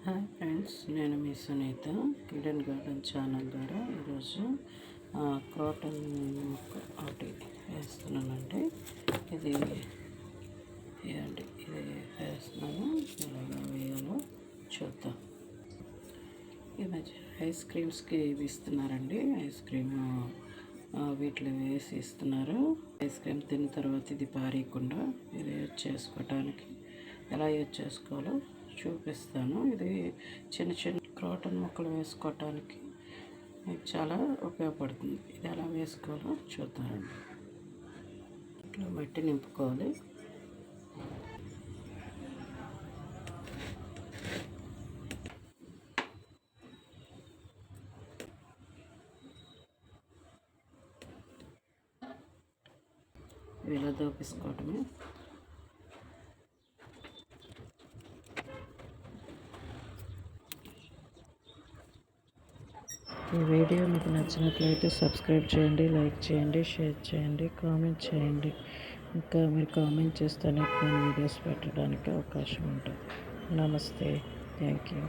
Hi friends, నేను మీ Sunitha. కిడెన్ garden channel ద్వారా ఈరోజు క్రోటన్ మొక్క ఒకటి వేస్తున్నానండి. ఇది ఇది వేస్తున్నాను. ఎలాగా వేయాలో చూద్దాం. ఈ మధ్య ఐస్ క్రీమ్స్కి ఇవి ఇస్తున్నారండి. ఐస్ క్రీమ్ వీటిలో వేసి ఇస్తున్నారు. ఐస్ క్రీమ్ తిన్న తర్వాత ఇది పారేయకుండా ఇది యూజ్ చేసుకోవడానికి ఎలా యూజ్ చేసుకోవాలో చూపిస్తాను. ఇది చిన్న చిన్న క్రోటన్ ముక్కలు వేసుకోవటానికి మీకు చాలా ఉపయోగపడుతుంది. ఇది ఎలా వేసుకోవాలో చూద్దామండి. ఇట్లా మట్టి నింపుకోవాలి. ఇలా దోపేసుకోవటమే. ఈ వీడియో మీకు నచ్చినట్లయితే సబ్స్క్రైబ్ చేయండి, లైక్ చేయండి, షేర్ చేయండి, కామెంట్ చేయండి. ఇంకా మీరు కామెంట్ చేస్తేనే నేను వీడియోస్ పెట్టడానికి అవకాశం ఉంటుంది. నమస్తే, థ్యాంక్ యూ.